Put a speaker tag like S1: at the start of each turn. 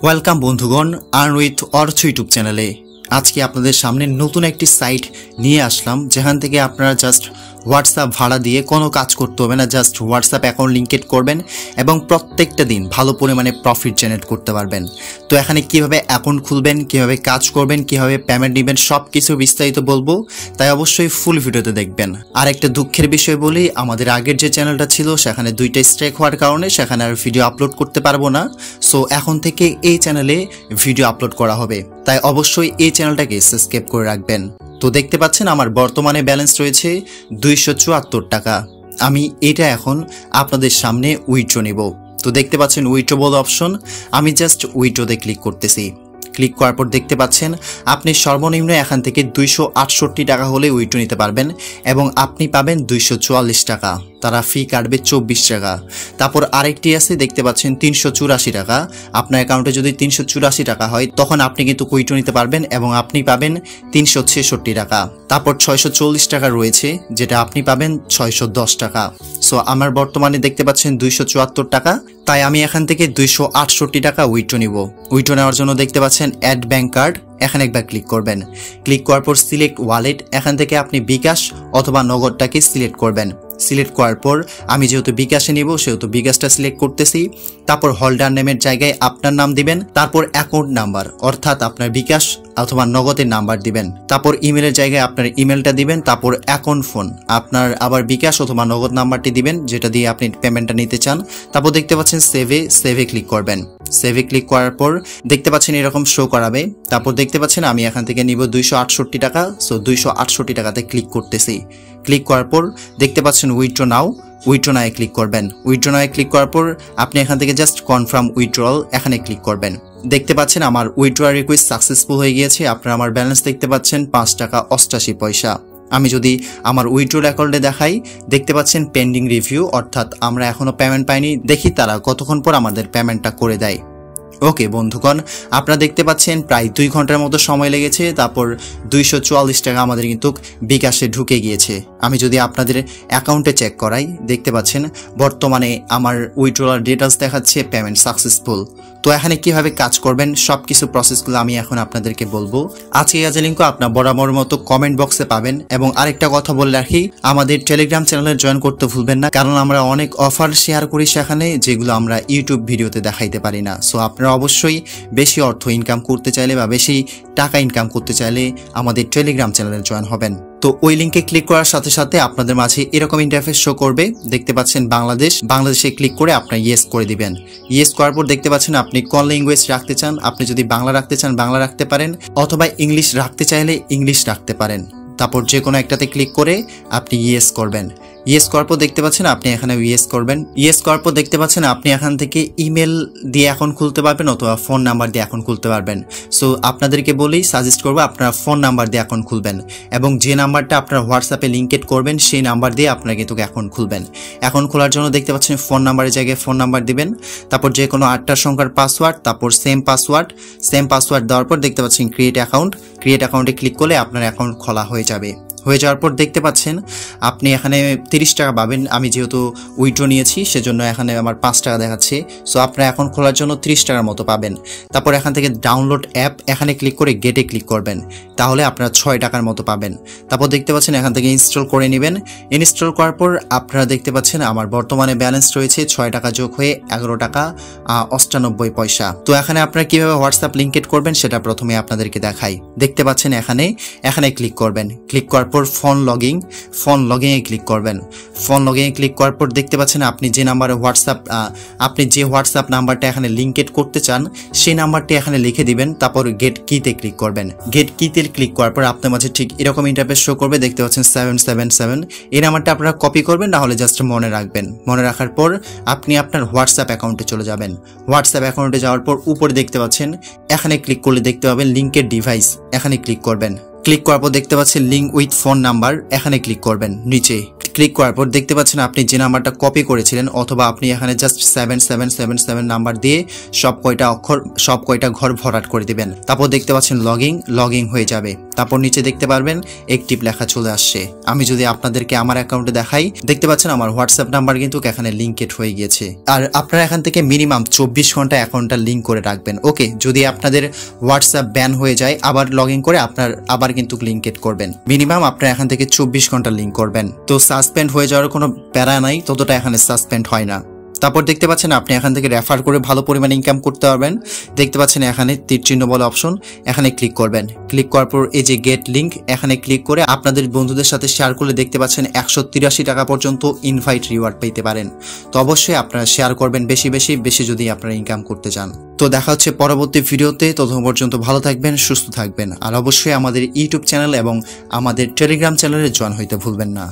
S1: Welcome বন্ধুগণ, earn with অর্থ YouTube চ্যানেলে আজকে আপনাদের সামনে নতুন একটি সাইট নিয়ে আসলাম, যেখান থেকে আপনারা জাস্ট হোয়াটসঅ্যাপ ভাড়া দিয়ে কোনো কাজ করতে হবে না। জাস্ট হোয়াটসঅ্যাপ অ্যাকাউন্ট লিঙ্কেড করবেন এবং প্রত্যেকটা দিন ভালো পরিমাণে প্রফিট জেনারেট করতে পারবেন। তো এখানে কিভাবে অ্যাকাউন্ট খুলবেন, কিভাবে কাজ করবেন, কিভাবে পেমেন্ট নেবেন, সব কিছু বিস্তারিত বলবো, তাই অবশ্যই ফুল ভিডিওতে দেখবেন। আর একটা দুঃখের বিষয় বলি, আমাদের আগের যে চ্যানেলটা ছিল সেখানে 2টা স্ট্রাইক হওয়ার কারণে সেখানে আর ভিডিও আপলোড করতে পারবো না। সো এখন থেকে এই চ্যানেলে ভিডিও আপলোড করা হবে, তাই অবশ্যই এই চ্যানেলটাকে সাবস্ক্রাইব করে রাখবেন। তো দেখতে পাচ্ছেন আমার বর্তমানে ব্যালেন্স রয়েছে 274 টাকা। আমি এটা এখন আপনাদের সামনে উইথড্র নেব। তো দেখতে পাচ্ছেন উইথড্রবল অপশন, আমি জাস্ট উইথড্রোতে ক্লিক করতেছি। ক্লিক করার পর দেখতে পাচ্ছেন আপনি সর্বনিম্ন এখান থেকে 268 টাকা হলে উইথড্র নিতে পারবেন এবং আপনি পাবেন 244 টাকা। তারা ফি কাটবে 24 টাকা। তারপর আরেকটি আছে, দেখতে পাচ্ছেন 384 টাকা। আপনার অ্যাকাউন্টে যদি 384 টাকা হয় তখন আপনি কিন্তু উইথড্র নিতে পারবেন এবং আপনি পাবেন 366 টাকা। তারপর 640 টাকা রয়েছে, যেটা আপনি পাবেন 610 টাকা। সো আমার বর্তমানে দেখতে পাচ্ছেন 274 টাকা, তাই আমি এখান থেকে 268 টাকা উইথড্র নিব। উইথড্র নেওয়ার জন্য দেখতে পাচ্ছেন অ্যাড ব্যাংক কার্ড, এখানে একবার ক্লিক করবেন। ক্লিক করার পর সিলেক্ট ওয়ালেট, এখান থেকে আপনি বিকাশ অথবা নগদটাকে সিলেক্ট করবেন। সিলেক্ট করার পর আমি যেহেতু বিকাশে নিব সেহেতু বিকাশটা সিলেক্ট করতেছি। তারপর হোল্ডার নেমের জায়গায় আপনার নাম দিবেন, তারপর অ্যাকাউন্ট নাম্বার অর্থাৎ আপনার বিকাশ অথবা নগদের নাম্বার দিবেন। তারপর ইমেলের জায়গায় আপনার ইমেলটা দিবেন। তারপর অ্যাকাউন্ট ফোন আপনার আবার বিকাশ অথবা নগদ নাম্বারটি দিবেন, যেটা দিয়ে আপনি পেমেন্টটা নিতে চান। তারপর দেখতে পাচ্ছেন সেভে ক্লিক করবেন। সেভে ক্লিক করার পর দেখতে পাচ্ছেন এরকম শো করাবে। তারপর দেখতে পাচ্ছেন আমি এখান থেকে নিব 268 টাকা। সো 268 টাকাতে ক্লিক করতেছি। ক্লিক করার পর দেখতে পাচ্ছেন উইথড্র নাও, উইথড্র নাও ক্লিক করবেন। উইথড্র নাও ক্লিক করার পর আপনি এখান থেকে জাস্ট কনফার্ম উইথড্রল এখানে ক্লিক করবেন। দেখতে পাচ্ছেন আমার উইথড্র রিকোয়েস্ট সাকসেসফুল হয়ে গিয়েছে। আপনারা আমার ব্যালেন্স দেখতে পাচ্ছেন 5 টাকা 88 পয়সা। আমি যদি আমার উইথড্র রেকর্ডে দেখাই, দেখতে পাচ্ছেন পেন্ডিং রিভিউ, অর্থাৎ আমরা এখনো পেমেন্ট পাইনি। দেখি তারা কতক্ষণ পর আমাদের পেমেন্টটা করে দেয়। ওকে বন্ধুগণ, আপনারা দেখতে পাচ্ছেন প্রায় 2 ঘন্টার মতো সময় লেগেছে। তারপর 244 টাকা আমাদের কিন্তু বিকাশে ঢুকে গিয়েছে। আমি যদি আপনাদের অ্যাকাউন্টে চেক করাই, দেখতে পাচ্ছেন বর্তমানে আমার উইথড্রলার ডিটেলস দেখাচ্ছে পেমেন্ট সাকসেসফুল। তো এখানে কিভাবে কাজ করবেন সবকিছু প্রসেসগুলো আমি এখন আপনাদেরকে বলবো। আজকে এই লিঙ্কও আপনার বরাবর মতো কমেন্ট বক্সে পাবেন। এবং আরেকটা কথা বলে রাখি, আমাদের টেলিগ্রাম চ্যানেলে জয়েন করতে ভুলবেন না, কারণ আমরা অনেক অফার শেয়ার করি সেখানে, যেগুলো আমরা ইউটিউব ভিডিওতে দেখাইতে পারি না। সো আপনারা অবশ্যই বেশি অর্থ ইনকাম করতে চাইলে বা বেশি টাকা ইনকাম করতে চাইলে আমাদের টেলিগ্রাম চ্যানেলে জয়েন হবেন। তো ওই লিঙ্কে ক্লিক করার সাথে সাথে আপনাদের মাঝে এরকম ইন্টারফেস শো করবে। দেখতে পাচ্ছেন বাংলাদেশে ক্লিক করে আপনার ইয়েস করে দিবেন। ইয়েস করার পর দেখতে পাচ্ছেন আপনি কোন ল্যাঙ্গুয়েজ রাখতে চান। আপনি যদি বাংলা রাখতে চান বাংলা রাখতে পারেন, অথবা ইংলিশ রাখতে চাইলে ইংলিশ রাখতে পারেন। তারপর যে কোনো একটাতে ক্লিক করে আপনি ইয়েস করবেন। ইয়েস করার পর দেখতে পাচ্ছেন আপনি এখানে ইয়েস করবেন। ইয়েস করার পর দেখতে পাচ্ছেন আপনি এখান থেকে ইমেল দিয়ে অ্যাকাউন্ট খুলতে পারবেন অথবা ফোন নাম্বার দিয়ে অ্যাকাউন্ট খুলতে পারবেন। সো আপনাদেরকে বলেই সাজেস্ট করবো আপনারা ফোন নাম্বার দিয়ে অ্যাকাউন্ট খুলবেন এবং যে নাম্বারটা আপনারা হোয়াটসঅ্যাপে লিঙ্কেড করবেন সেই নাম্বার দিয়ে আপনারা কিন্তু অ্যাকাউন্ট খুলবেন। অ্যাকাউন্ট খোলার জন্য দেখতে পাচ্ছেন ফোন নাম্বারের জায়গায় ফোন নাম্বার দিবেন। তারপর যে কোনো 8টা সংখ্যার পাসওয়ার্ড, তারপর সেম পাসওয়ার্ড দেওয়ার পর দেখতে পাচ্ছেন ক্রিয়েট অ্যাকাউন্টে ক্লিক করলে আপনার অ্যাকাউন্ট খোলা হয়ে যাওয়ার পর দেখতে পাচ্ছেন আপনি এখানে 30 টাকা পাবেন। আমি যেহেতু উইথড্র নিয়েছি সেজন্য এখানে আমার 5 টাকা দেখাচ্ছে। সো আপনার অ্যাকাউন্ট খোলার জন্য 30 টাকার মতো পাবেন। তারপর এখান থেকে ডাউনলোড অ্যাপ এখানে ক্লিক করে গেটে ক্লিক করবেন, তাহলে আপনারা 6 টাকার মতো পাবেন। তারপর দেখতে পাচ্ছেন এখান থেকে ইনস্টল করে নেবেন। ইনস্টল করার পর আপনারা দেখতে পাচ্ছেন আমার বর্তমানে ব্যালেন্স রয়েছে 6 টাকা যোগ হয়ে 11 টাকা 98 পয়সা। তো এখানে আপনারা কিভাবে হোয়াটসঅ্যাপ লিঙ্কেড করবেন সেটা প্রথমে আপনাদেরকে দেখাই। দেখতে পাচ্ছেন এখানে ক্লিক করবেন। ক্লিক করার পর ফোন লগিং এ ক্লিক করবেন। ফোন লগিং এ ক্লিক করার পর দেখতে পাচ্ছেন আপনি যে নাম্বারে আপনি যে হোয়াটসঅ্যাপ নাম্বারটা এখানে লিঙ্কেড করতে চান সেই নাম্বারটি এখানে লিখে দিবেন। তারপর গেট কিতে ক্লিক করবেন। গেট কিতে ক্লিক করার পর আপনার মাঝে ঠিক এরকম ইন্টারফেস শো করবে। দেখতে পাচ্ছেন 777 এই নাম্বারটা আপনারা কপি করবেন, না হলে জাস্ট মনে রাখবেন। মনে রাখার পর আপনি আপনার হোয়াটসঅ্যাপ অ্যাকাউন্টে চলে যাবেন। হোয়াটসঅ্যাপ অ্যাকাউন্টে যাওয়ার পর উপরে দেখতে পাচ্ছেন এখানে ক্লিক করলে দেখতে পাবেন লিঙ্কের ডিভাইস, এখানে ক্লিক করবেন। ক্লিক করার পর দেখতে পাচ্ছেন লিঙ্ক উইথ ফোন নাম্বার, এখানে ক্লিক করবেন। নিচে ক্লিক করার পর দেখতে পাচ্ছেন আপনি যে নাম্বারটা কপি করেছিলেন অথবা আপনি এখানে জাস্ট 7777 নাম্বার দিয়ে সব কয়টা ঘর ভরাট করে দিবেন। তারপর দেখতে পাচ্ছেন লগইন হয়ে যাবে। তারপর নিচে দেখতে পারবেন অ্যাক্টিভ লেখা চলে আসছে। আমি যদি আপনাদেরকে আমার অ্যাকাউন্টে দেখাই, দেখতে পাচ্ছেন আমার হোয়াটসঅ্যাপ নাম্বার কিন্তু এখানে লিঙ্কেড হয়ে গিয়েছে। আর আপনারা এখান থেকে মিনিমাম 24 ঘন্টা অ্যাকাউন্টটা লিঙ্ক করে রাখবেন। ওকে, যদি আপনাদের হোয়াটসঅ্যাপ ব্যান হয়ে যায় আবার লগইন করে আপনার আবার কিন্তু লিঙ্কেড করবেন। মিনিমাম আপনারা এখান থেকে 24 ঘন্টা লিঙ্ক করবেন। তো সাসপেন্ড হয়ে যাওয়ার কোনো প্যারা নাই, ততটা এখানে সাসপেন্ড হয় না। তারপর দেখতে পাচ্ছেন আপনি এখান থেকে রেফার করে ভালো পরিমাণে ইনকাম করতে পারবেন। দেখতে পাচ্ছেন এখানে তীর চিহ্ন বলে অপশন, এখানে ক্লিক করবেন। ক্লিক করার পর এই যে গেট লিঙ্ক, এখানে ক্লিক করে আপনাদের বন্ধুদের সাথে শেয়ার করলে দেখতে পাচ্ছেন 183 টাকা পর্যন্ত ইনভাইট রিওয়ার্ড পেতে পারেন। তো অবশ্যই আপনারা শেয়ার করবেন বেশি যদি আপনারা ইনকাম করতে চান। তো দেখা হচ্ছে পরবর্তী ভিডিওতে। ততক্ষণ পর্যন্ত ভালো থাকবেন, সুস্থ থাকবেন। আর অবশ্যই আমাদের ইউটিউব চ্যানেল এবং আমাদের টেলিগ্রাম চ্যানেলে জয়েন হইতে ভুলবেন না।